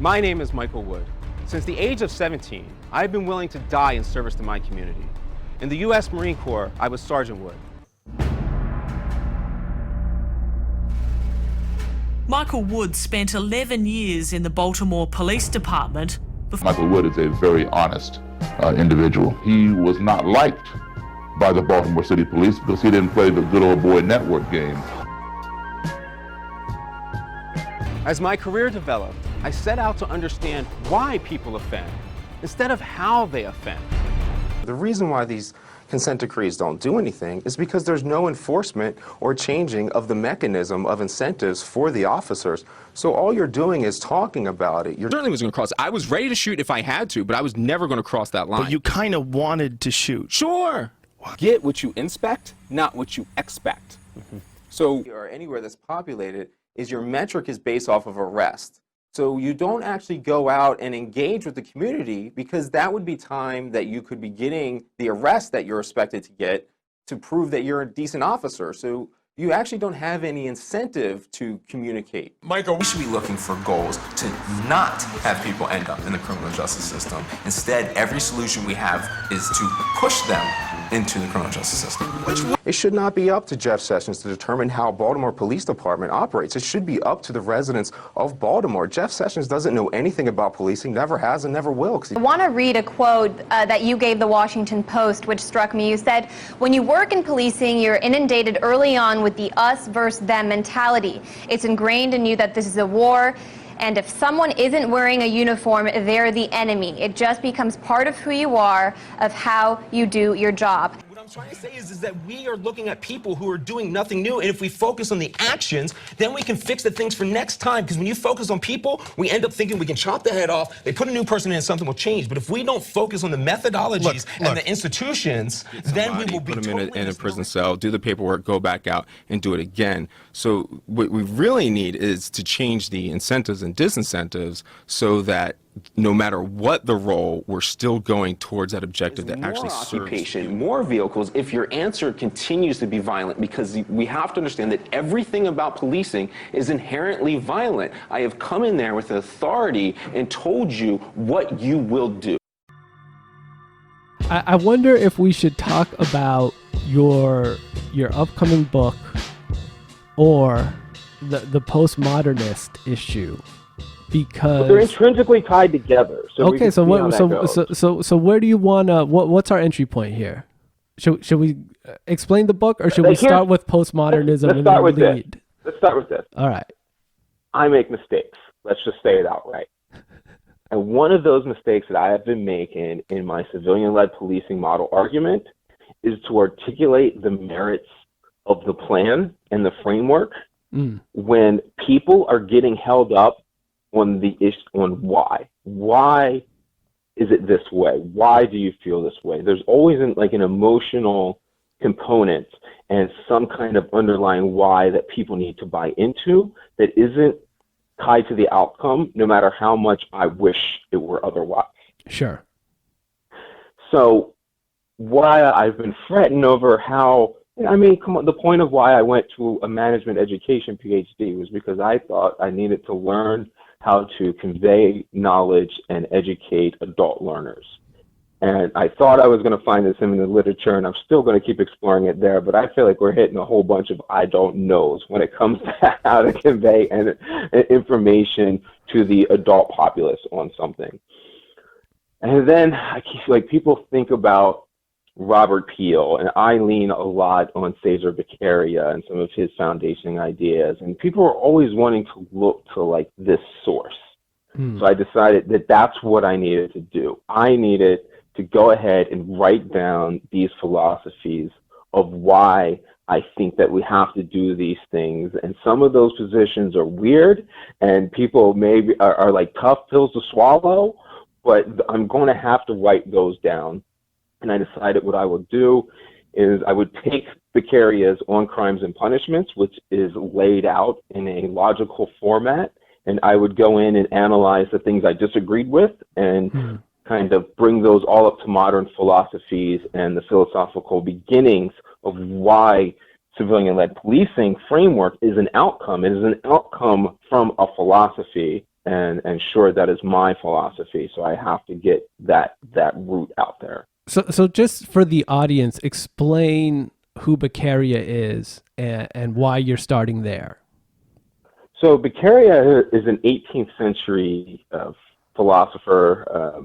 My name is Michael Wood. Since the age of 17, I've been willing to die in service to my community. In the U.S. Marine Corps, I was Sergeant Wood. Michael Wood spent 11 years in the Baltimore Police Department. Michael Wood is a very honest individual. He was not liked by the Baltimore City Police because he didn't play the good old boy network game. As my career developed, I set out to understand why people offend, instead of how they offend. The reason why these consent decrees don't do anything is because there's no enforcement or changing of the mechanism of incentives for the officers. So all you're doing is talking about it. I certainly was going to cross. I was ready to shoot if I had to, but I was never going to cross that line. But you kind of wanted to shoot. Sure. Get what you inspect, not what you expect. So, or anywhere that's populated, is your metric is based off of arrest. So you don't actually go out and engage with the community, because that would be time that you could be getting the arrest that you're expected to get to prove that you're a decent officer. So you actually don't have any incentive to communicate. Michael, we should be looking for goals to not have people end up in the criminal justice system. Instead, every solution we have is to push them into the criminal justice system. It should not be up to Jeff Sessions to determine how Baltimore Police Department operates. It should be up to the residents of Baltimore. Jeff Sessions doesn't know anything about policing, never has and never will. I want to read a quote that you gave the Washington Post, which struck me. You said, "When you work in policing, you're inundated early on with the us versus them mentality. It's ingrained in you that this is a war, and if someone isn't wearing a uniform, they're the enemy. It just becomes part of who you are, of how you do your job." What I'm trying to say is that we are looking at people who are doing nothing new, and if we focus on the actions, then we can fix the things for next time. Because when you focus on people, we end up thinking we can chop the head off, they put a new person in and something will change. But if we don't focus on the methodologies and the institutions, then we will be put them in a prison cell, do the paperwork, go back out and do it again. So what we really need is to change the incentives and disincentives so that no matter what the role, we're still going towards that objective that actually serves. More occupation, more vehicles, if your answer continues to be violent, because we have to understand that everything about policing is inherently violent. I have come in there with authority and told you what you will do. I wonder if we should talk about your upcoming book or the postmodernist issue. Because they're intrinsically tied together. So okay, so where do you want to? What's our entry point here? Should we explain the book, or should we start with postmodernism and then lead? Let's start with this. All right. I make mistakes. Let's just say it outright. And one of those mistakes that I have been making in my civilian-led policing model argument is to articulate the merits of the plan and the framework when people are getting held up on the issue, on why. Why is it this way? Why do you feel this way? There's always an emotional component and some kind of underlying why that people need to buy into that isn't tied to the outcome, no matter how much I wish it were otherwise. Sure. So why I've been fretting over how, come on, the point of why I went to a management education PhD was because I thought I needed to learn how to convey knowledge and educate adult learners. And I thought I was going to find this in the literature, and I'm still going to keep exploring it there, but I feel like we're hitting a whole bunch of I don't knows when it comes to how to convey information to the adult populace on something. And then people think about Robert Peel, and I lean a lot on Cesar Beccaria and some of his foundation ideas, and people are always wanting to look to this source. So I decided that that's what I needed to do. I needed to go ahead and write down these philosophies of why I think that we have to do these things. And some of those positions are weird, and people maybe are like tough pills to swallow, but I'm going to have to write those down. And I decided what I would do is I would take Beccaria's On Crimes and Punishments, which is laid out in a logical format, and I would go in and analyze the things I disagreed with and kind of bring those all up to modern philosophies and the philosophical beginnings of why civilian-led policing framework is an outcome. It is an outcome from a philosophy and sure, that is my philosophy. So I have to get that root out there. So just for the audience, explain who Beccaria is and why you're starting there. So Beccaria is an 18th century philosopher,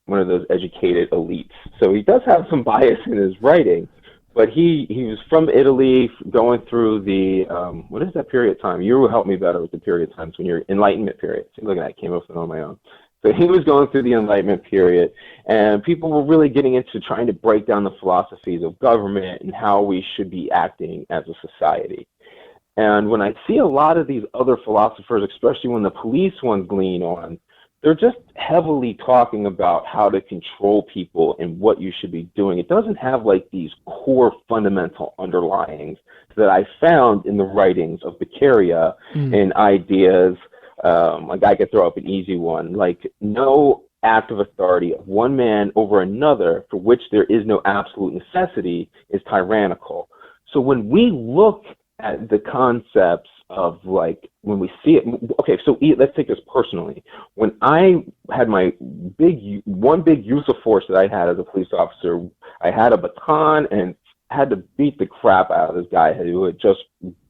one of those educated elites. So he does have some bias in his writing, but he was from Italy, going through the, what is that period of time? You will help me better with the period of times when you're Enlightenment period. See, look at that, I came up with it on my own. So he was going through the Enlightenment period, and people were really getting into trying to break down the philosophies of government and how we should be acting as a society. And when I see a lot of these other philosophers, especially when the police ones lean on, they're just heavily talking about how to control people and what you should be doing. It doesn't have like these core fundamental underlyings that I found in the writings of Beccaria and ideas. Like I could throw up an easy one, like no act of authority of one man over another for which there is no absolute necessity is tyrannical. So when we look at the concepts of like, when we see it, okay, so let's take this personally. When I had my one big use of force that I had as a police officer, I had a baton and had to beat the crap out of this guy who had just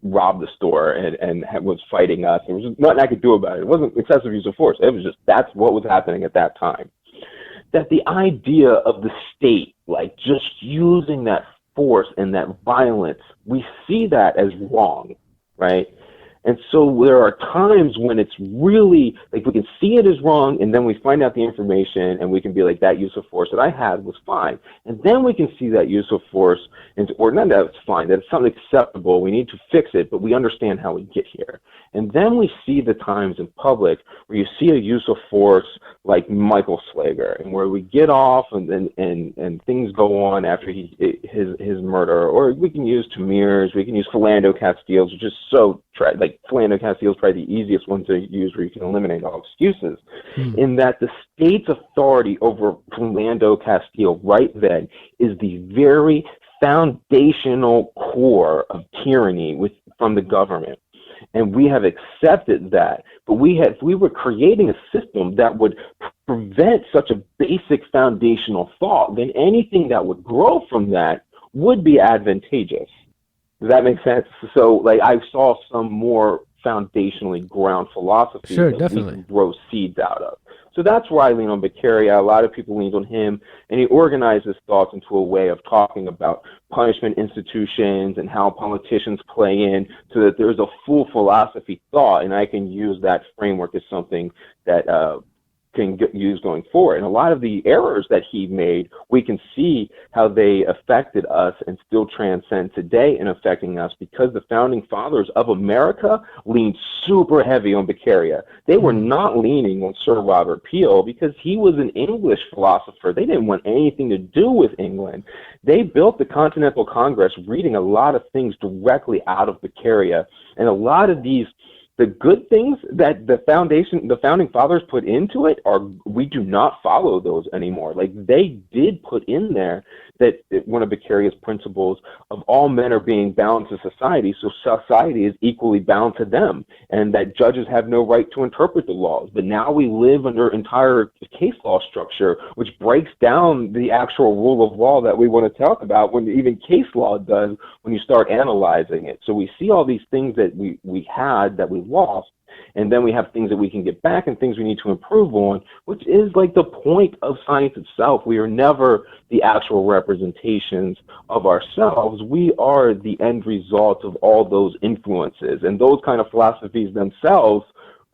robbed the store and was fighting us. There was just nothing I could do about it. It wasn't excessive use of force. It was just, that's what was happening at that time. That the idea of the state, like just using that force and that violence, we see that as wrong, right? And so there are times when it's really, like we can see it as wrong, and then we find out the information, and we can be like, that use of force that I had was fine. And then we can see that use of force, or not that it's fine, that it's something acceptable, we need to fix it, but we understand how we get here. And then we see the times in public where you see a use of force like Michael Slager, and where we get off and things go on after his murder. Or we can use Tamir's, we can use Philando Castile's, which is so like Philando Castile is probably the easiest one to use, where you can eliminate all excuses. In that the state's authority over Philando Castile right then is the very foundational core of tyranny from the government. And we have accepted that, but if we were creating a system that would prevent such a basic foundational thought, then anything that would grow from that would be advantageous. Does that make sense? So, like, I saw some more foundationally ground philosophy that definitely. we can grow seeds out of. So that's where I lean on Beccaria. A lot of people leaned on him, and he organized his thoughts into a way of talking about punishment institutions and how politicians play in, so that there's a full philosophy thought, and I can use that framework as something that can use going forward. And a lot of the errors that he made, we can see how they affected us and still transcend today in affecting us, because the founding fathers of America leaned super heavy on Beccaria. They were not leaning on Sir Robert Peel because he was an English philosopher. They didn't want anything to do with England. They built the Continental Congress reading a lot of things directly out of Beccaria, and a lot of the good things that the founding fathers put into it we do not follow those anymore. Like, they did put in there that one of Beccaria's principles of all men are being bound to society, so society is equally bound to them, and that judges have no right to interpret the laws. But now we live under entire case law structure, which breaks down the actual rule of law that we want to talk about, when even case law does, when you start analyzing it. So we see all these things that we had that we lost, and then we have things that we can get back and things we need to improve on, which is like the point of science itself. We are never the actual representations of ourselves. We are the end result of all those influences, and those kind of philosophies themselves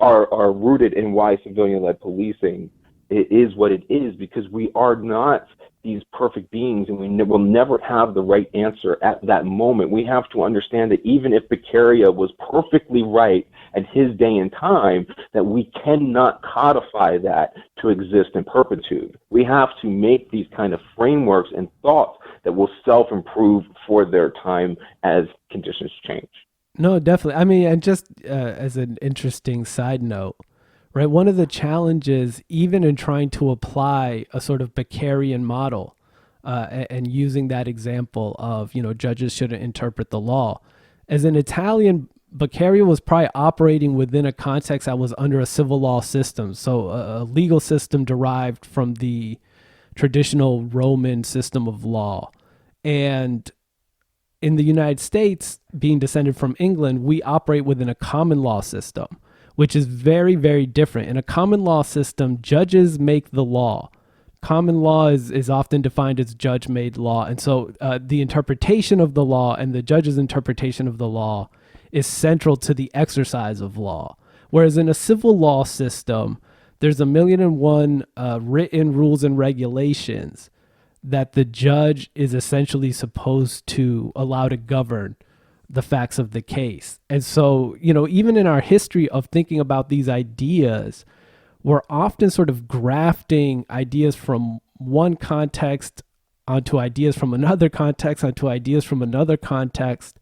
are rooted in why civilian-led policing is what it is, because we are not these perfect beings, and we will never have the right answer at that moment. We have to understand that even if Beccaria was perfectly right at his day and time, that we cannot codify that to exist in perpetuity. We have to make these kind of frameworks and thoughts that will self-improve for their time as conditions change. No, definitely. I mean, and just as an interesting side note, right? One of the challenges, even in trying to apply a sort of Beccarian model and using that example of, judges shouldn't interpret the law. As an Italian Beccaria was probably operating within a context that was under a civil law system. So a legal system derived from the traditional Roman system of law. And in the United States, being descended from England, we operate within a common law system, which is very, very different. In a common law system, judges make the law. Common law is often defined as judge-made law. And so the interpretation of the law and the judge's interpretation of the law is central to the exercise of law. Whereas in a civil law system, there's 1,000,001 written rules and regulations that the judge is essentially supposed to allow to govern the facts of the case. And so, even in our history of thinking about these ideas, we're often sort of grafting ideas from one context onto ideas from another context, onto ideas from another context,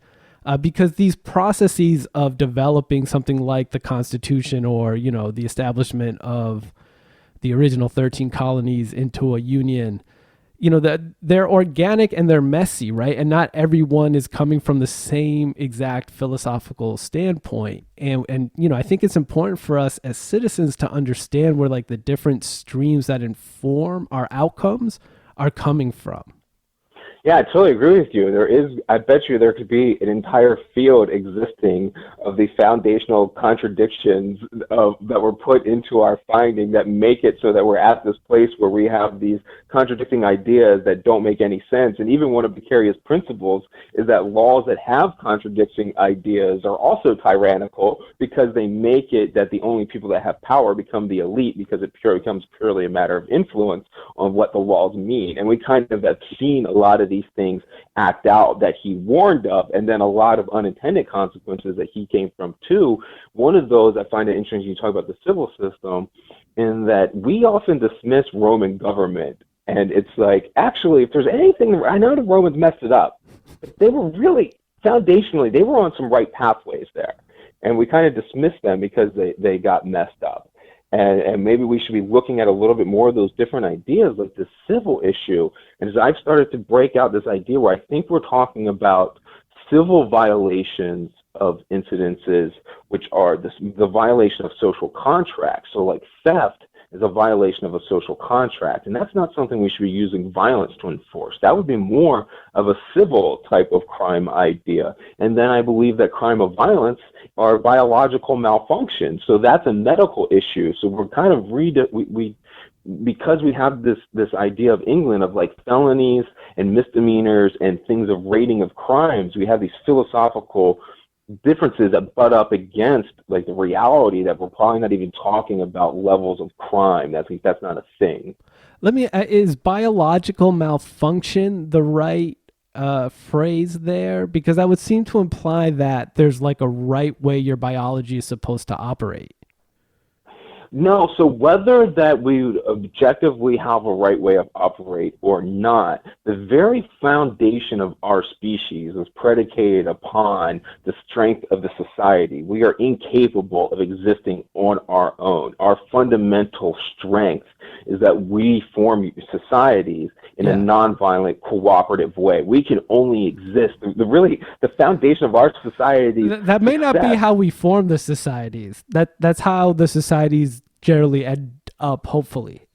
because these processes of developing something like the Constitution or, the establishment of the original 13 colonies into a union, that they're organic and they're messy, right? And not everyone is coming from the same exact philosophical standpoint. And I think it's important for us as citizens to understand where like the different streams that inform our outcomes are coming from. Yeah, I totally agree with you. I bet you there could be an entire field existing of the foundational contradictions that were put into our finding that make it so that we're at this place where we have these contradicting ideas that don't make any sense. And even one of Beccaria's principles is that laws that have contradicting ideas are also tyrannical because they make it that the only people that have power become the elite because it becomes purely a matter of influence on what the laws mean. And we kind of have seen a lot of these things act out that he warned of, and then a lot of unintended consequences that he came from too. One of those I find it interesting, you talk about the civil system, in that we often dismiss Roman government. And it's like, actually, if there's anything, I know the Romans messed it up, but they were really, foundationally, they were on some right pathways there. And we kind of dismiss them because they got messed up. And maybe we should be looking at a little bit more of those different ideas, like the civil issue. And as I've started to break out this idea where I think we're talking about civil violations of incidences, which are the violation of social contracts. So like theft is a violation of a social contract. And that's not something we should be using violence to enforce. That would be more of a civil type of crime idea. And then I believe that crime of violence are biological malfunction. So that's a medical issue. So we're kind of because we have this idea of England of like felonies and misdemeanors and things of rating of crimes, we have these philosophical differences that butt up against like the reality that we're probably not even talking about levels of crime. That's not a thing. Is biological malfunction the right phrase there? Because that would seem to imply that there's like a right way your biology is supposed to operate. No, so whether that we would objectively have a right way of operate or not, the very foundation of our species is predicated upon the strength of the society. We are incapable of existing on our own. Our fundamental strength is that we form societies in a nonviolent, cooperative way. We can only exist. The foundation of our society. That may not be how we form the societies. That's how the societies generally end up, hopefully.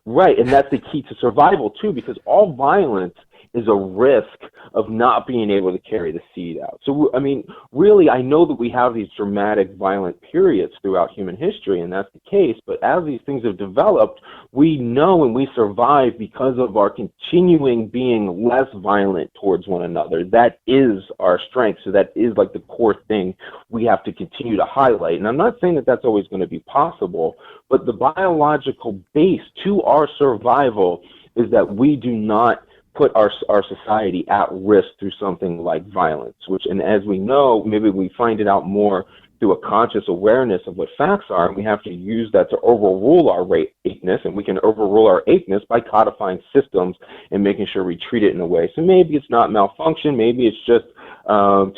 Right, and that's the key to survival too, because all violence is a risk of not being able to carry the seed out. So, I mean, really, I know that we have these dramatic violent periods throughout human history, and that's the case, but as these things have developed, we know and we survive because of our continuing being less violent towards one another. That is our strength, so that is like the core thing we have to continue to highlight. And I'm not saying that that's always going to be possible, but the biological base to our survival is that we do not put our society at risk through something like violence, and as we know, maybe we find it out more through a conscious awareness of what facts are, and we have to use that to overrule our apeness, and we can overrule our apeness by codifying systems and making sure we treat it in a way. So maybe it's not malfunction, maybe it's just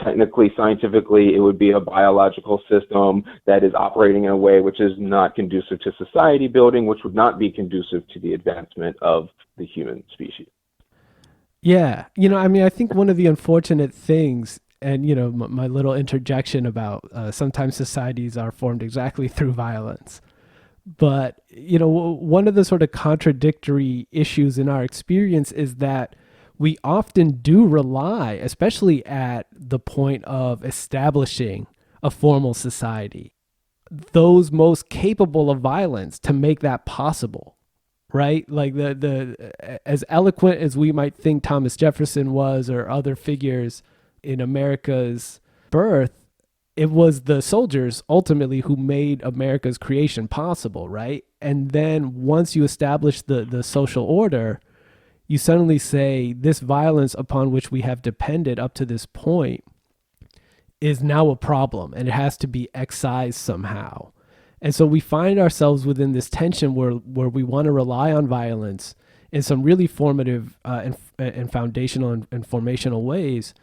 technically, scientifically, it would be a biological system that is operating in a way which is not conducive to society building, which would not be conducive to the advancement of the human species. Yeah. I think one of the unfortunate things And, my little interjection about sometimes societies are formed exactly through violence. But, one of the sort of contradictory issues in our experience is that we often do rely, especially at the point of establishing a formal society, those most capable of violence to make that possible, right? Like the as eloquent as we might think Thomas Jefferson was or other figures in America's birth, it was the soldiers ultimately who made America's creation possible, right? And then once you establish the social order, you suddenly say this violence upon which we have depended up to this point is now a problem and it has to be excised somehow. And so we find ourselves within this tension where we want to rely on violence in some really formative and foundational and formational ways.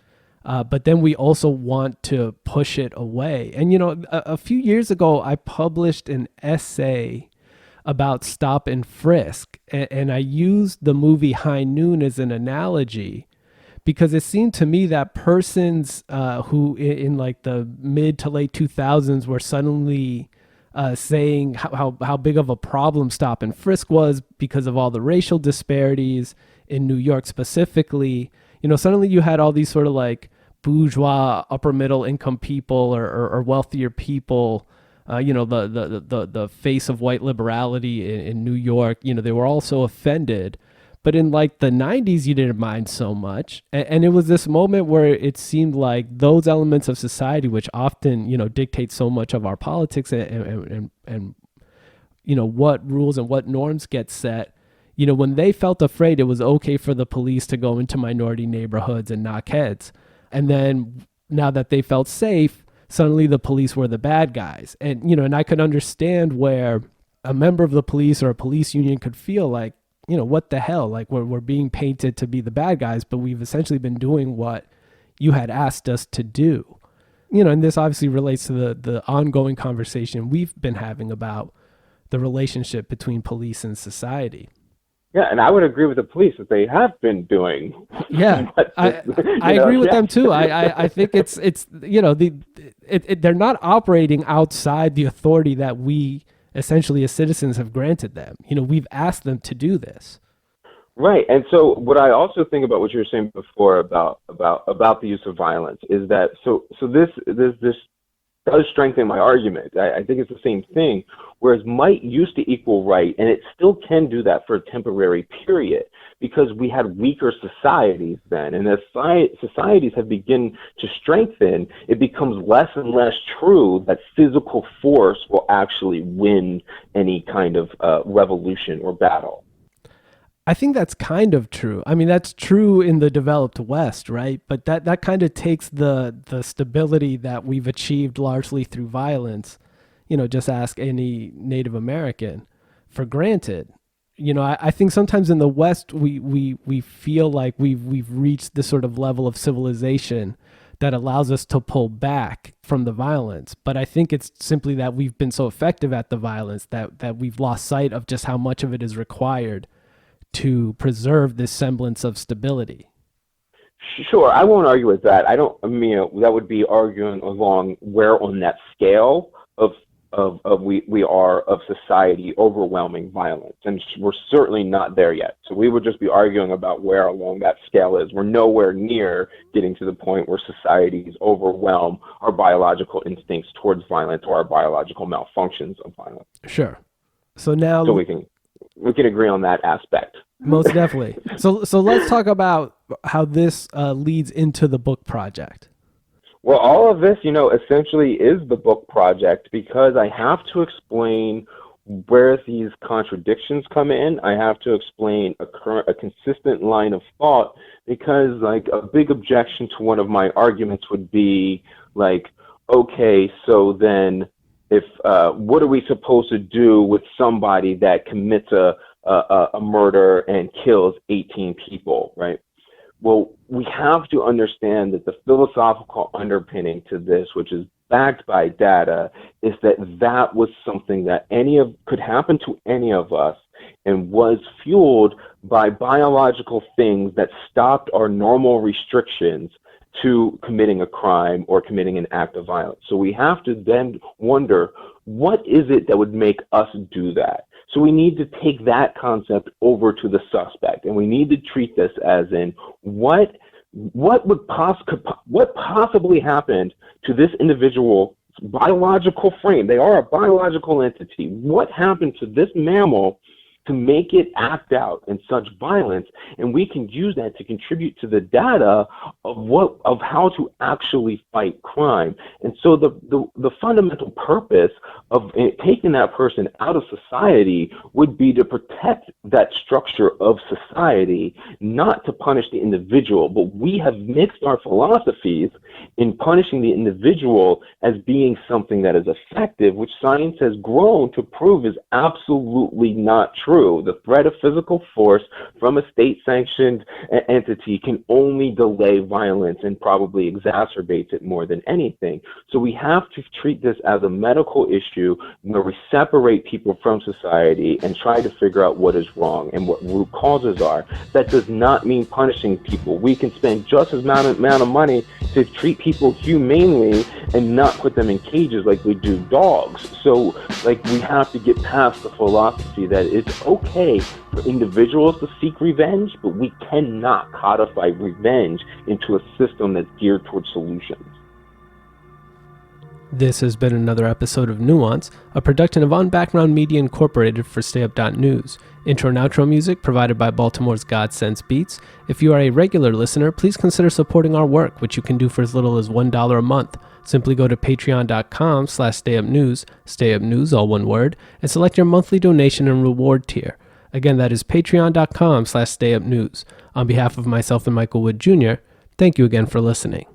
But then we also want to push it away. And, a few years ago, I published an essay about stop and frisk. And I used the movie High Noon as an analogy because it seemed to me that persons who in like the mid to late 2000s were suddenly saying how big of a problem stop and frisk was because of all the racial disparities in New York specifically. Suddenly you had all these sort of like bourgeois, upper middle income people or wealthier people, the face of white liberality in New York, they were all so offended. But in like the 90s, you didn't mind so much. And it was this moment where it seemed like those elements of society, which often, dictate so much of our politics and what rules and what norms get set, when they felt afraid, it was okay for the police to go into minority neighborhoods and knock heads. And then now that they felt safe, suddenly the police were the bad guys. And, and I could understand where a member of the police or a police union could feel like, what the hell? Like we're being painted to be the bad guys, but we've essentially been doing what you had asked us to do. And this obviously relates to the ongoing conversation we've been having about the relationship between police and society. Yeah, and I would agree with the police that they have been doing. Yeah, I agree with them too. I think it's they're not operating outside the authority that we essentially as citizens have granted them. We've asked them to do this. Right, and so what I also think about what you were saying before about the use of violence is that so this does strengthen my argument. I think it's the same thing. Whereas might used to equal right, and it still can do that for a temporary period because we had weaker societies then. And as societies have begun to strengthen, it becomes less and less true that physical force will actually win any kind of revolution or battle. I think that's kind of true. I mean, that's true in the developed West, right? But that kind of takes the stability that we've achieved largely through violence, just ask any Native American, for granted. I think sometimes in the West, we feel like we've reached this sort of level of civilization that allows us to pull back from the violence. But I think it's simply that we've been so effective at the violence that we've lost sight of just how much of it is required to preserve this semblance of stability. Sure, I won't argue with that. That would be arguing along where on that scale of we are of society overwhelming violence, and we're certainly not there yet. So we would just be arguing about where along that scale is. We're nowhere near getting to the point where societies overwhelm our biological instincts towards violence or our biological malfunctions of violence. Sure. So now we can agree on that aspect. Most definitely. So let's talk about how this leads into the book project. Well, all of this, essentially is the book project because I have to explain where these contradictions come in. I have to explain a consistent line of thought because, like, a big objection to one of my arguments would be, like, okay, so then if what are we supposed to do with somebody that commits a murder and kills 18 people, right? Well, we have to understand that the philosophical underpinning to this, which is backed by data, is that was something that could happen to any of us and was fueled by biological things that stopped our normal restrictions to committing a crime or committing an act of violence. So we have to then wonder, what is it that would make us do that? So we need to take that concept over to the suspect, and we need to treat this as in what possibly happened to this individual's biological frame. They are a biological entity. What happened to this mammal to make it act out in such violence? And we can use that to contribute to the data of how to actually fight crime. And so the fundamental purpose of taking that person out of society would be to protect that structure of society, not to punish the individual. But we have mixed our philosophies in punishing the individual as being something that is effective, which science has grown to prove is absolutely not true. The threat of physical force from a state-sanctioned entity can only delay violence and probably exacerbates it more than anything. So we have to treat this as a medical issue where we separate people from society and try to figure out what is wrong and what root causes are. That does not mean punishing people. We can spend just as amount of money to treat people humanely and not put them in cages like we do dogs. So we have to get past the philosophy that it's okay for individuals to seek revenge, but we cannot codify revenge into a system that's geared towards solutions. This has been another episode of Nuance, a production of On Background Media Incorporated for StayUp.News. Intro and outro music provided by Baltimore's God Sense Beats. If you are a regular listener, please consider supporting our work, which you can do for as little as $1 a month. Simply go to patreon.com/stayupnews, stayupnews, all one word, and select your monthly donation and reward tier. Again, that is patreon.com/stayupnews. On behalf of myself and Michael Wood Jr., thank you again for listening.